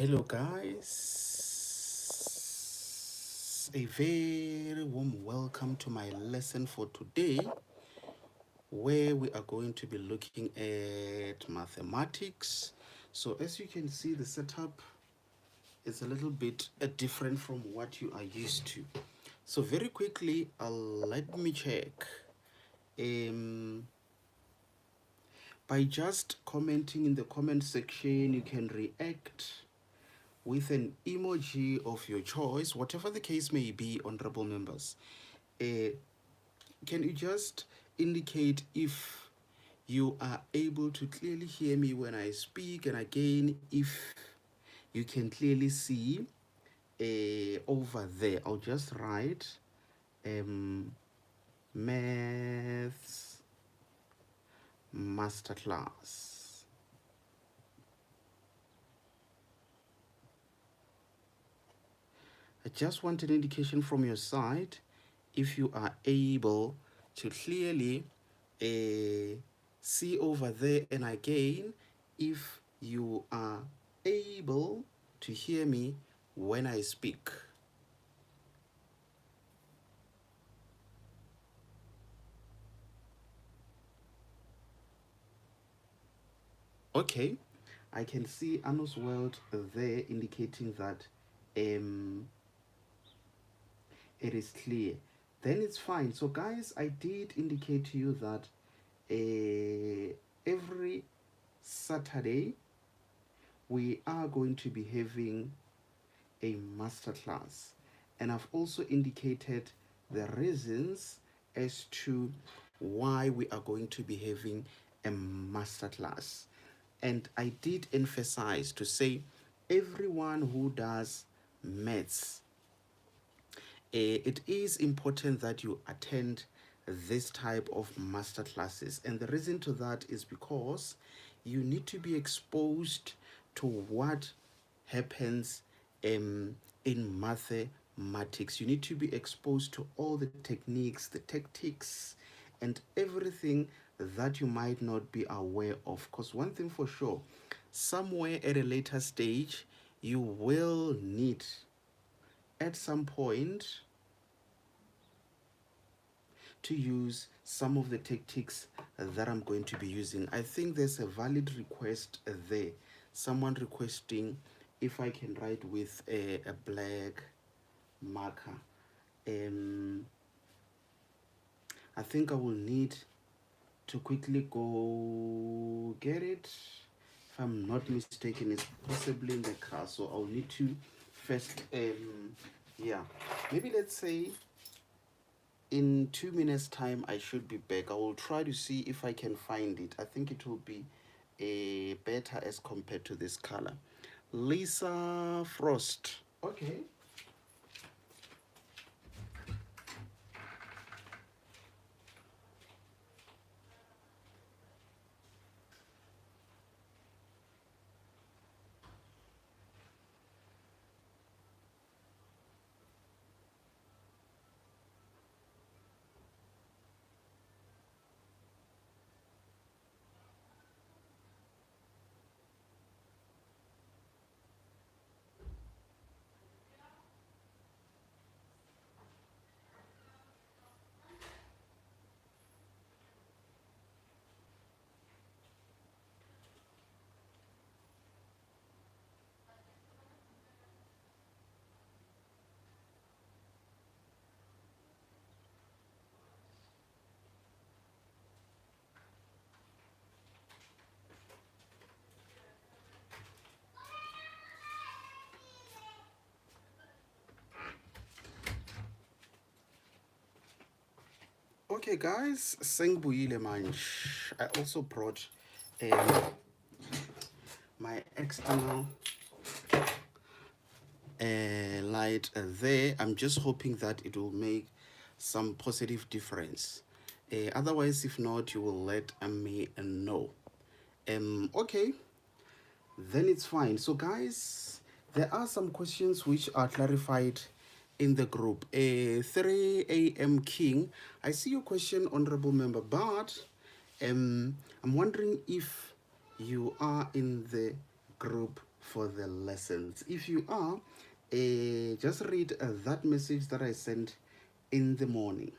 Hello, guys. A very warm welcome to my lesson for today, where we are going to be looking at mathematics. So, as you can see, the setup is a little bit different from what you are used to. So, very quickly, let me check. Um, by just commenting in the comment section, you can react with an emoji of your choice, whatever the case may be, honorable members. Uh, can you just indicate if you are able to clearly hear me when I speak, and again, if you can clearly see over there? I'll just write Maths Masterclass. I just want an indication from your side if you are able to clearly see over there, and again, if you are able to hear me when I speak. Okay, I can see Anna's World there indicating that it is clear. Then it's fine. So, guys, I did indicate to you that every Saturday we are going to be having a masterclass, and I've also indicated the reasons as to why we are going to be having a masterclass. And I did emphasize to say everyone who does maths, it is important that you attend this type of master classes. And the reason to that is because you need to be exposed to what happens in mathematics. You need to be exposed to all the techniques, the tactics, and everything that you might not be aware of. Because one thing for sure, somewhere at a later stage, you will need at some point to use some of the tactics that I'm going to be using. I think there's a valid request there. Someone requesting if I can write with a black marker. Um, I think I will need to quickly go get it. If I'm not mistaken, it's possibly in the car, so I'll need to first, yeah, maybe let's say in 2 minutes time I should be back. I will try to see if I can find it. I think it will be a better as compared to this color. Lisa Frost. Okay. Okay, guys, Sengbuile Manch. I also brought um, my external light there. I'm just hoping that it will make some positive difference. Otherwise, if not, you will let me know. Okay, then it's fine. So, guys, there are some questions which are clarified in the group. 3 a.m. King, I see your question, honorable member, but I'm wondering if you are in the group for the lessons. If you are, just read that message that I sent in the morning.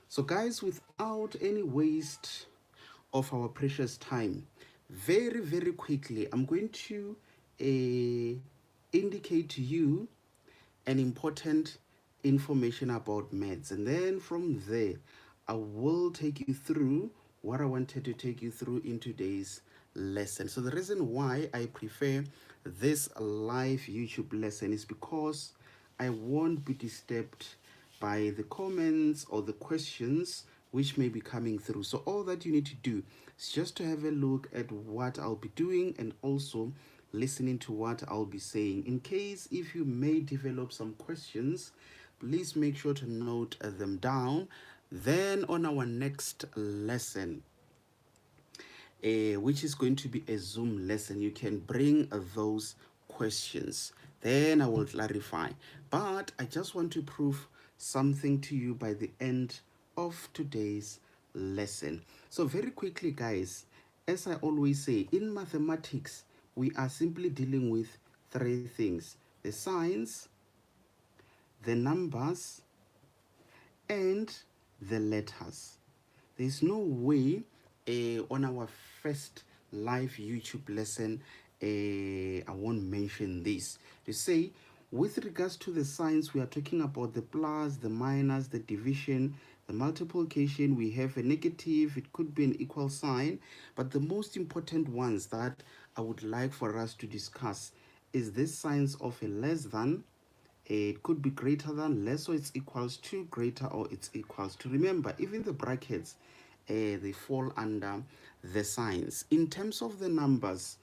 So, guys, without any waste of our precious time, very, very quickly, I'm going to indicate to you an important information about meds, and then from there I will take you through what I wanted to take you through in today's lesson. So the reason why I prefer this live YouTube lesson is because I won't be disturbed by the comments or the questions which may be coming through. So all that you need to do is just to have a look at what I'll be doing and also listening to what I'll be saying. In case if you may develop some questions, please make sure to note them down. Then on our next lesson, which is going to be a Zoom lesson, you can bring those questions. Then I will clarify. But I just want to prove something to you by the end of today's lesson. So very quickly, guys, as I always say, in mathematics, we are simply dealing with three things: the signs, the numbers, and the letters. There's no way on our first live YouTube lesson I won't mention this. To say, with regards to the signs, we are talking about the plus, the minus, the division, the multiplication. We have a negative, it could be an equal sign, but the most important ones that I would like for us to discuss is this signs of a less than. It could be greater than, less, or it's equals to, greater or it's equals to. Remember, even the brackets, they fall under the signs. In terms of the numbers,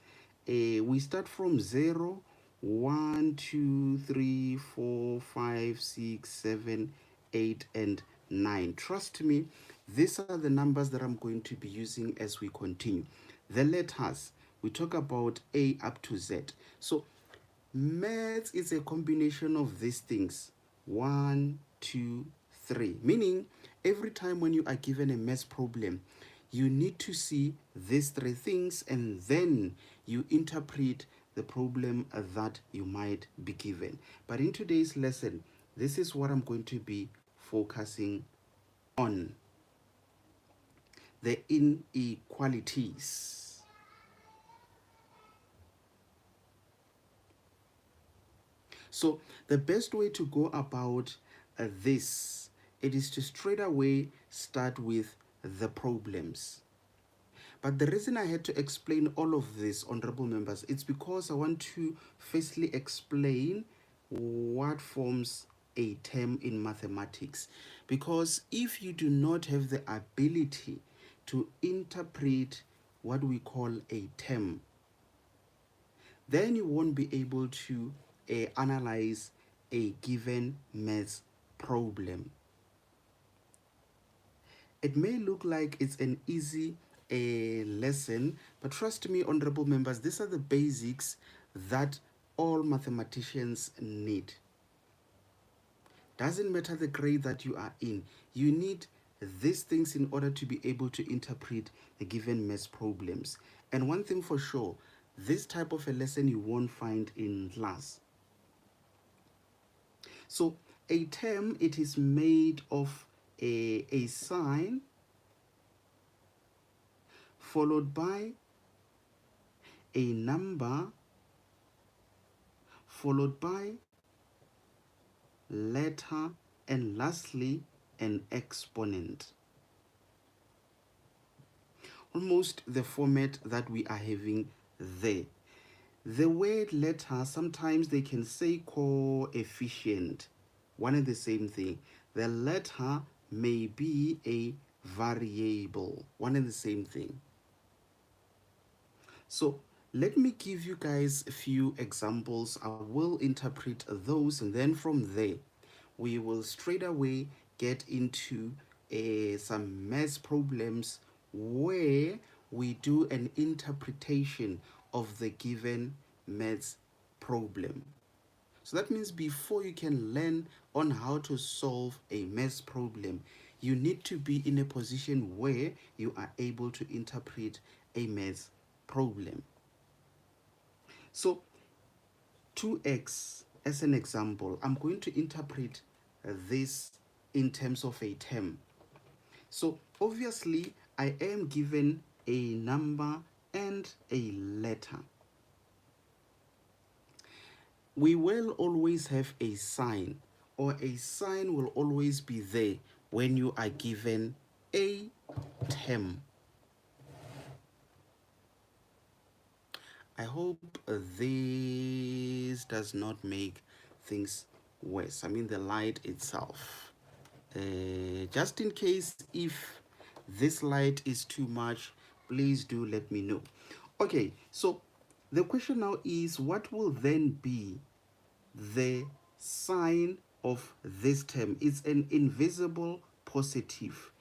we start from 0, 1, 2, 3, 4, 5, 6, 7, 8, and 9. Trust me, these are the numbers that I'm going to be using as we continue. The letters, we talk about A up to Z. So maths is a combination of these things: 1, 2, 3. Meaning, every time when you are given a maths problem, you need to see these three things and then you interpret the problem that you might be given. But in today's lesson, this is what I'm going to be focusing on: the inequalities. So the best way to go about this, it is to straight away start with the problems. But the reason I had to explain all of this, honorable members, it's because I want to firstly explain what forms a term in mathematics. Because if you do not have the ability to interpret what we call a term, then you won't be able to analyze a given maths problem. It may look like it's an easy lesson, but trust me, honorable members, these are the basics that all mathematicians need. Doesn't matter the grade that you are in, you need these things in order to be able to interpret the given maths problems. And one thing for sure, this type of a lesson you won't find in class. So a term, it is made of a sign followed by a number followed by letter and lastly an exponent. Almost the format that we are having there. The word letter, sometimes they can say coefficient, one and the same thing. The letter may be a variable, one and the same thing. So let me give you guys a few examples. I will interpret those, and then from there we will straight away get into some maths problems where we do an interpretation of the given maths problem. So that means before you can learn on how to solve a maths problem, you need to be in a position where you are able to interpret a maths problem. So 2x as an example, I'm going to interpret this in terms of a term. So obviously, I am given a number and a letter. We will always have a sign, or a sign will always be there when you are given a term. I hope this does not make things worse. I mean, the light itself. Just in case if this light is too much, please do let me know. Okay, so the question now is, what will then be the sign of this term? It's an invisible positive.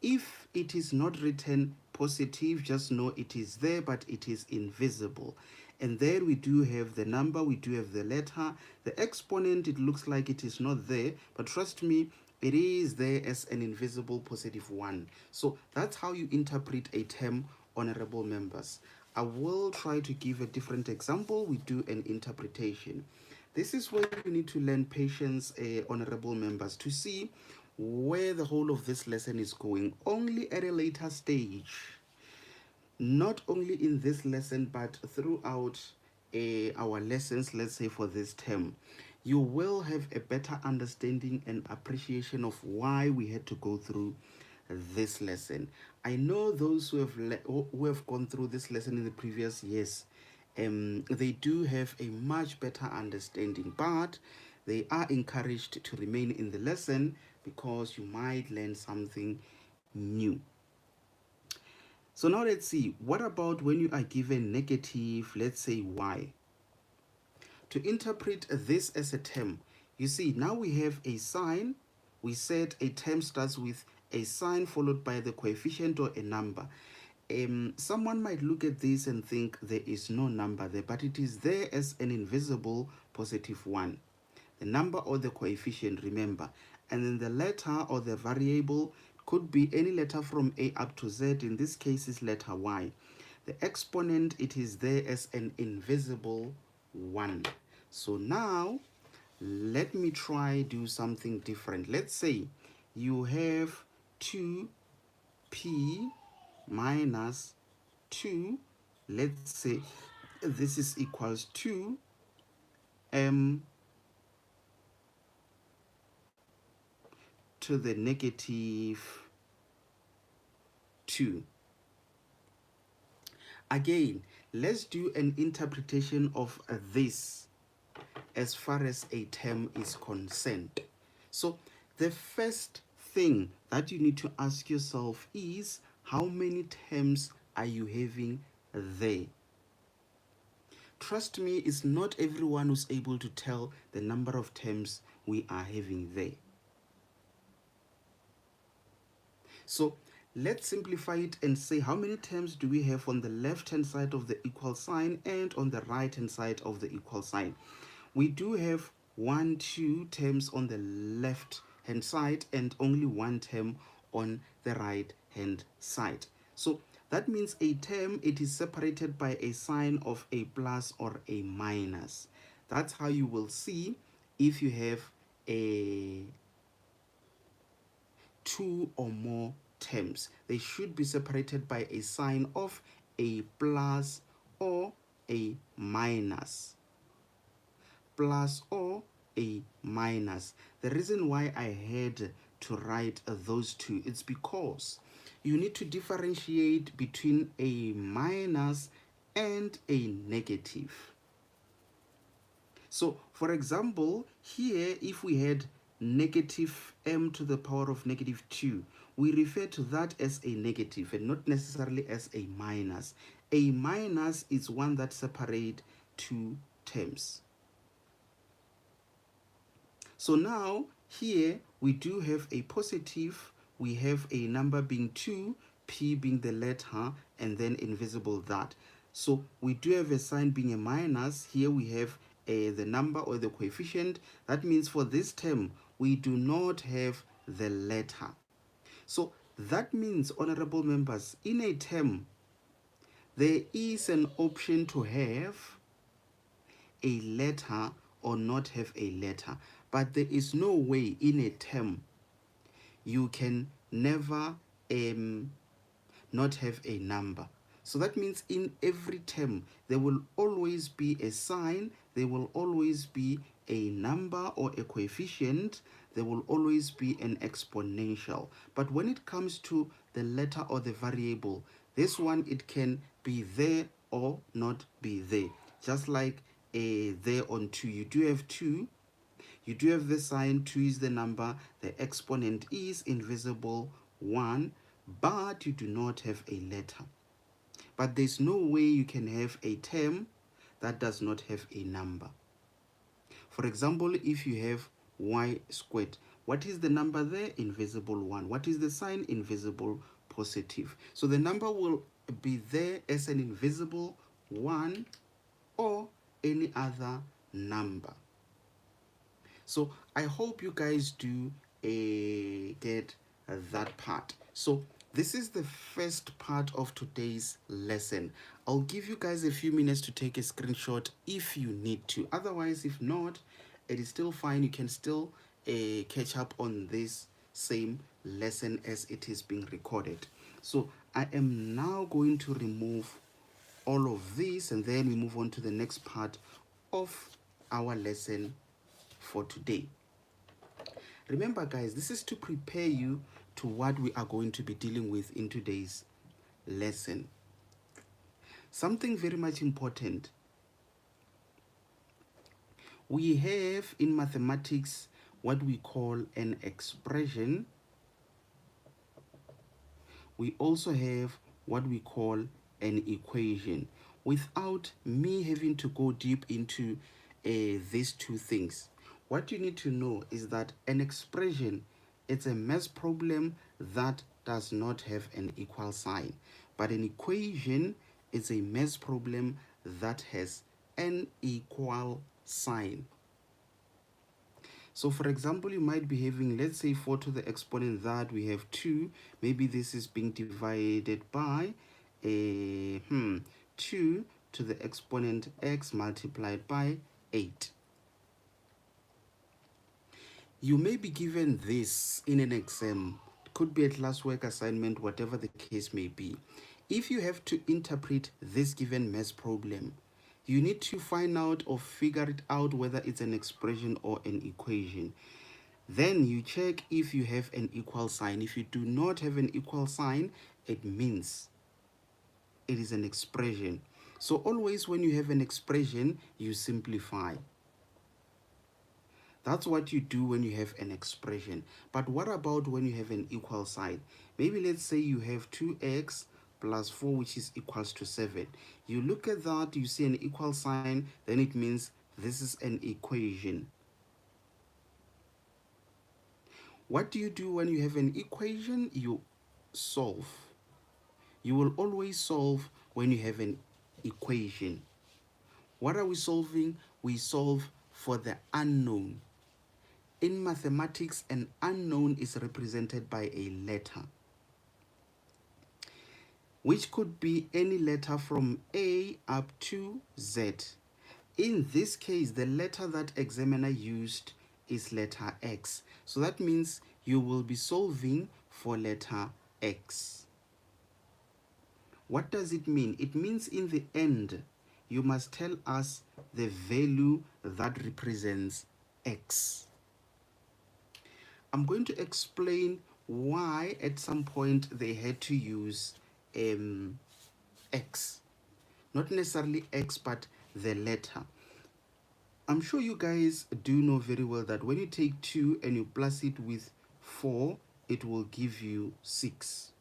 If it is not written positive, just know it is there, but it is invisible. And there we do have the number, we do have the letter. The exponent, it looks like it is not there, but trust me, it is there as an invisible positive 1. So that's how you interpret a term, honorable members. I will try to give a different example. We do an interpretation. This is where you need to learn patience, honorable members, to see where the whole of this lesson is going. Only at a later stage, not only in this lesson, but throughout our lessons, let's say for this term, you will have a better understanding and appreciation of why we had to go through this lesson. I know those who have gone through this lesson in the previous years, they do have a much better understanding, but they are encouraged to remain in the lesson because you might learn something new. So now let's see, what about when you are given negative, let's say y? To interpret this as a term, you see, now we have a sign. We said a term starts with a sign followed by the coefficient or a number. Someone might look at this and think there is no number there, but it is there as an invisible positive 1. The number or the coefficient, remember. And then the letter or the variable could be any letter from A up to Z. In this case, is letter Y. The exponent, it is there as an invisible 1. So now, let me try do something different. Let's say you have 2p minus 2. Let's say this is equals to m to the negative 2. Again, let's do an interpretation of this as far as a term is concerned. So the first thing that you need to ask yourself is, how many terms are you having there? Trust me, it's not everyone who's able to tell the number of terms we are having there. So let's simplify it and say, how many terms do we have on the left-hand side of the equal sign and on the right-hand side of the equal sign? We do have 2 terms on the left-hand side and only 1 term on the right-hand side. So that means a term, it is separated by a sign of a plus or a minus. That's how you will see if you have a 2 or more terms. They should be separated by a sign of a plus or a minus. Plus or a minus. The reason why I had to write those two, it's because you need to differentiate between a minus and a negative. So, for example, here, if we had negative m to the power of negative 2, we refer to that as a negative and not necessarily as a minus. A minus is one that separates 2 terms. So now, here, we do have a positive, we have a number being 2, p being the letter, and then invisible that. So we do have a sign being a minus. Here we have the number or the coefficient. That means for this term, we do not have the letter. So that means, honorable members, in a term, there is an option to have a letter or not have a letter. But there is no way in a term you can never not have a number. So that means in every term, there will always be a sign, there will always be a number or a coefficient, there will always be an exponential. But when it comes to the letter or the variable, this one, it can be there or not be there. Just like a there on 2, you do have 2, you do have the sign, 2 is the number, the exponent is invisible 1, but you do not have a letter. But there's no way you can have a term that does not have a number. For example, if you have y squared, what is the number there? Invisible 1. What is the sign? Invisible positive. So the number will be there as an invisible 1 or any other number. So I hope you guys do get that part. So this is the first part of today's lesson. I'll give you guys a few minutes to take a screenshot if you need to. Otherwise, if not, it is still fine. You can still catch up on this same lesson as it is being recorded. So I am now going to remove all of this, and then we move on to the next part of our lesson for today. Remember, guys, this is to prepare you to what we are going to be dealing with in today's lesson. Something very much important. We have in mathematics what we call an expression. We also have what we call an equation. Without me having to go deep into these two things, what you need to know is that an expression, it's a math problem that does not have an equal sign. But an equation is a math problem that has an equal sign. So for example, you might be having, let's say 4 to the exponent that we have 2. Maybe this is being divided by 2 to the exponent x multiplied by 8. You may be given this in an exam. It could be a classwork assignment, whatever the case may be. If you have to interpret this given math problem, you need to find out or figure it out whether it's an expression or an equation. Then you check if you have an equal sign. If you do not have an equal sign, it means it is an expression. So always when you have an expression, you simplify. That's what you do when you have an expression. But what about when you have an equal sign? Maybe let's say you have 2x plus 4, which is equals to 7. You look at that, you see an equal sign, then it means this is an equation. What do you do when you have an equation? You solve. You will always solve when you have an equation. What are we solving? We solve for the unknown. In mathematics, an unknown is represented by a letter, which could be any letter from A up to Z. In this case, the letter that examiner used is letter X. So that means you will be solving for letter X. What does it mean? It means in the end, you must tell us the value that represents X. I'm going to explain why at some point they had to use X. Not necessarily X, but the letter. I'm sure you guys do know very well that when you take 2 and you plus it with 4, it will give you 6.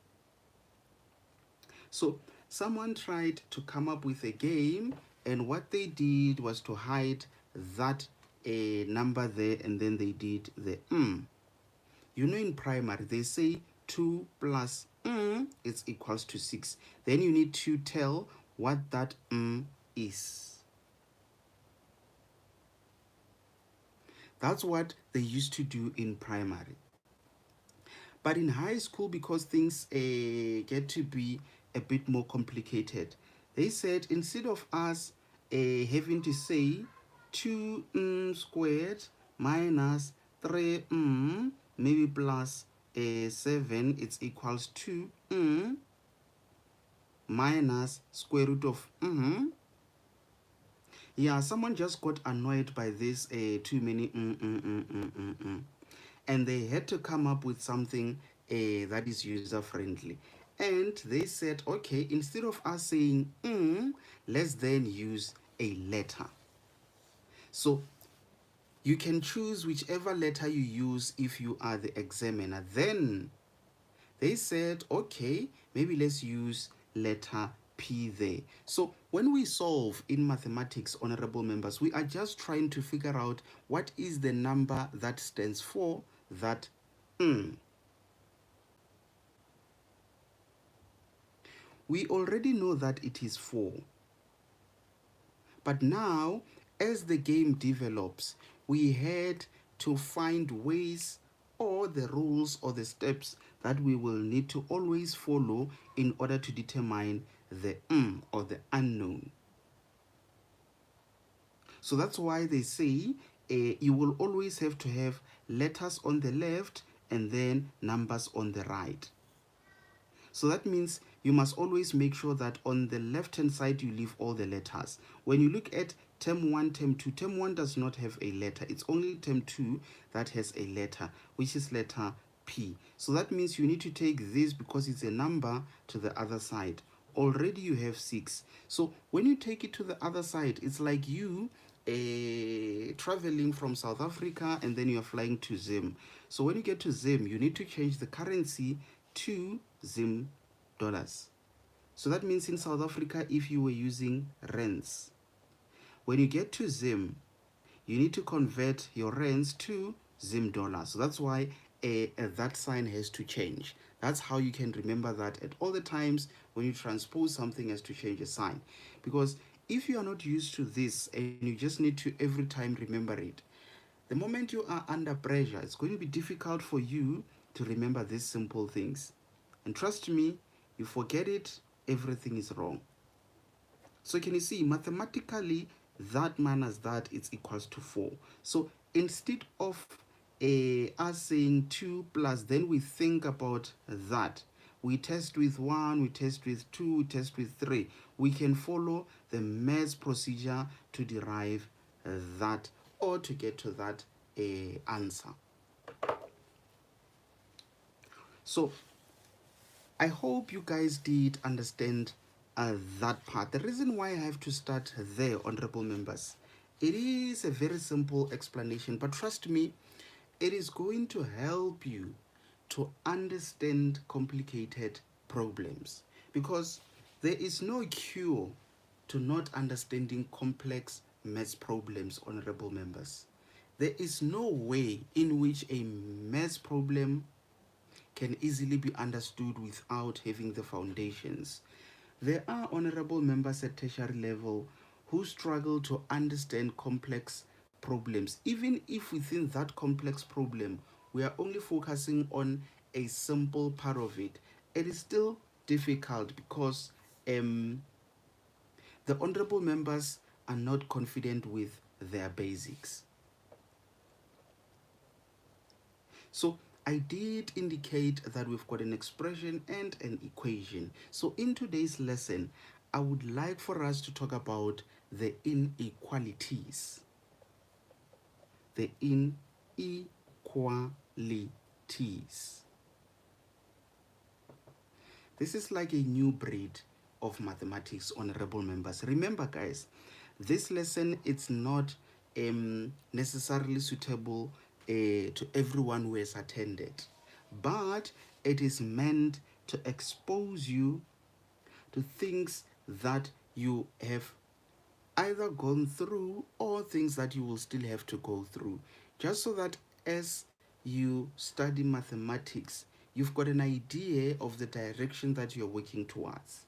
So someone tried to come up with a game, and what they did was to hide that number there, and then they did the You know, in primary, they say 2 plus is equals to 6. Then you need to tell what that is. That's what they used to do in primary. But in high school, because things get to be a bit more complicated, they said instead of us having to say 2 squared minus 3 maybe plus 7, it's equals to minus square root of Yeah, someone just got annoyed by this too many and they had to come up with something that is user friendly. And they said, okay, instead of us saying let's then use a letter. So you can choose whichever letter you use if you are the examiner. Then they said, okay, maybe let's use letter P there. So when we solve in mathematics, honorable members, we are just trying to figure out what is the number that stands for that We already know that it is 4. But now, as the game develops, we had to find ways or the rules or the steps that we will need to always follow in order to determine the or the unknown. So that's why they say you will always have to have letters on the left and then numbers on the right. So that means you must always make sure that on the left hand side you leave all the letters. When you look at term 1, term 2, term 1 does not have a letter. It's only term 2 that has a letter, which is letter P. So that means you need to take this because it's a number to the other side. Already you have 6. So when you take it to the other side, it's like you traveling from South Africa and then you're flying to Zim. So when you get to Zim, you need to change the currency to Zim dollars. So that means in South Africa, if you were using rands, when you get to Zim, you need to convert your rands to Zim dollars. So that's why that sign has to change. That's how you can remember that at all the times when you transpose something has to change a sign. Because if you are not used to this and you just need to every time remember it, the moment you are under pressure, it's going to be difficult for you to remember these simple things. And trust me, you forget it, everything is wrong. So can you see, mathematically, that minus that is equals to 4. So instead of us saying 2 plus, then we think about that. We test with 1, we test with 2, we test with 3. We can follow the maths procedure to derive that or to get to that answer. So I hope you guys did understand that part. The reason why I have to start there, honorable members, it is a very simple explanation, but trust me, it is going to help you to understand complicated problems because there is no cure to not understanding complex maths problems, honorable members. There is no way in which a maths problem can easily be understood without having the foundations. There are honorable members at tertiary level who struggle to understand complex problems. Even if within that complex problem, we are only focusing on a simple part of it, it is still difficult because the honorable members are not confident with their basics. So I did indicate that we've got an expression and an equation. So in today's lesson, I would like for us to talk about the inequalities. The inequalities. This is like a new breed of mathematics, honorable members. Remember, guys, this lesson it's not necessarily suitable to everyone who has attended, but it is meant to expose you to things that you have either gone through or things that you will still have to go through, just so that as you study mathematics, you've got an idea of the direction that you're working towards.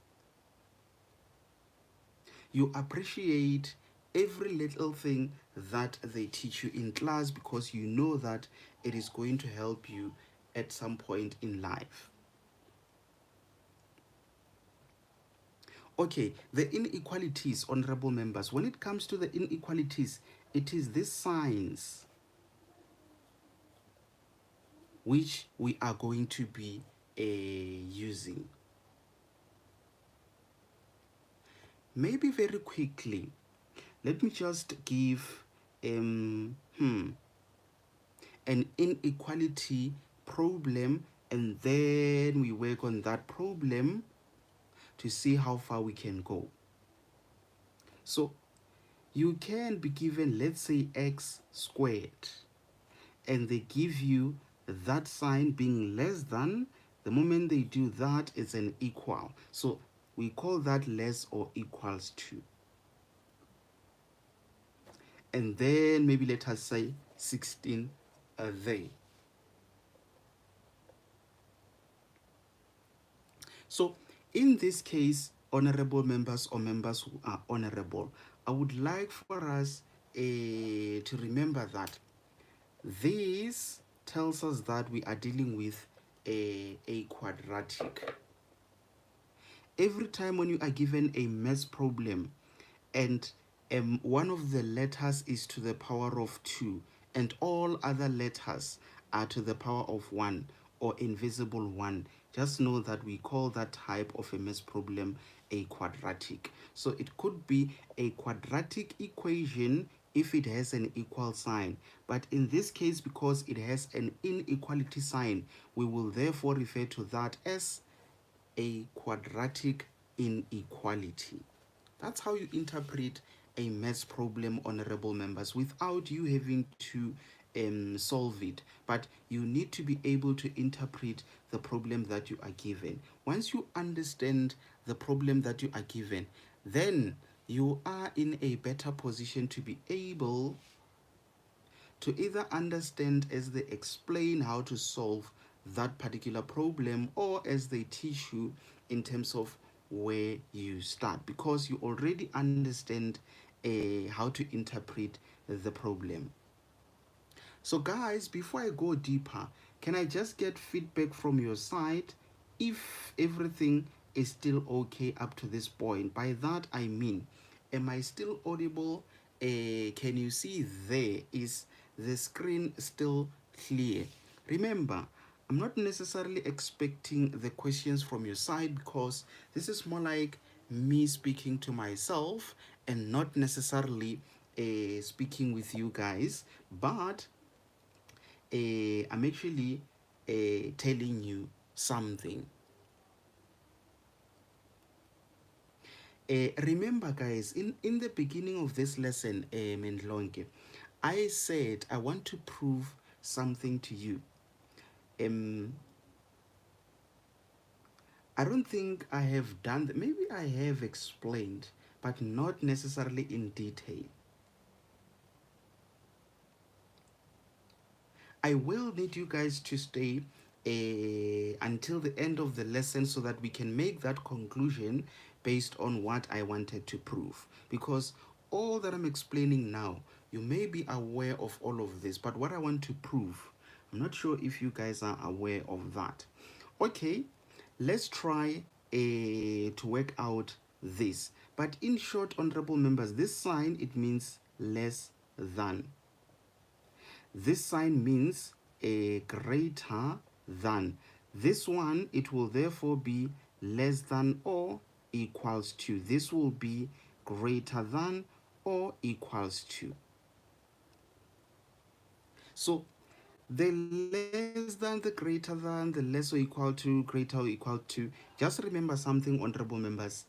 You appreciate every little thing that they teach you in class because you know that it is going to help you at some point in life. Okay, the inequalities, honorable members. When it comes to the inequalities, it is these signs which we are going to be using. Maybe very quickly, let me just give an inequality problem, and then we work on that problem to see how far we can go. So you can be given, let's say, x squared, and they give you that sign being less than. The moment they do that, it's an equal. So we call that less or equals to. And then maybe let us say 16 there. So in this case, honorable members or members who are honorable, I would like for us to remember that this tells us that we are dealing with a quadratic. Every time when you are given a maths problem and one of the letters is to the power of 2 and all other letters are to the power of 1 or invisible 1, just know that we call that type of a maths problem a quadratic. So it could be a quadratic equation if it has an equal sign, but in this case, because it has an inequality sign, we will therefore refer to that as a quadratic inequality. That's how you interpret a maths problem, honorable members, without you having to solve it. But you need to be able to interpret the problem that you are given. Once you understand the problem that you are given, then you are in a better position to be able to either understand as they explain how to solve that particular problem, or as they teach you in terms of where you start, because you already understand how to interpret the problem. So guys, before I go deeper, can I just get feedback from your side if everything is still okay up to this point? By that I mean, am I still audible? Can you see there? Is the screen still clear? Remember, I'm not necessarily expecting the questions from your side, because this is more like me speaking to myself and not necessarily speaking with you guys, but I'm actually telling you something. Remember, guys, in the beginning of this lesson, Mendlonke, I said I want to prove something to you. I don't think I have done that. Maybe I have explained, but not necessarily in detail. I will need you guys to stay until the end of the lesson so that we can make that conclusion based on what I wanted to prove. Because all that I'm explaining now, you may be aware of all of this, but what I want to prove, I'm not sure if you guys are aware of that. Okay, let's try to work out this. But in short, honorable members, this sign, it means less than. This sign means a greater than. This one, it will therefore be less than or equals to. This will be greater than or equals to. So the less than, the greater than, the less or equal to, greater or equal to. Just remember something, honorable members.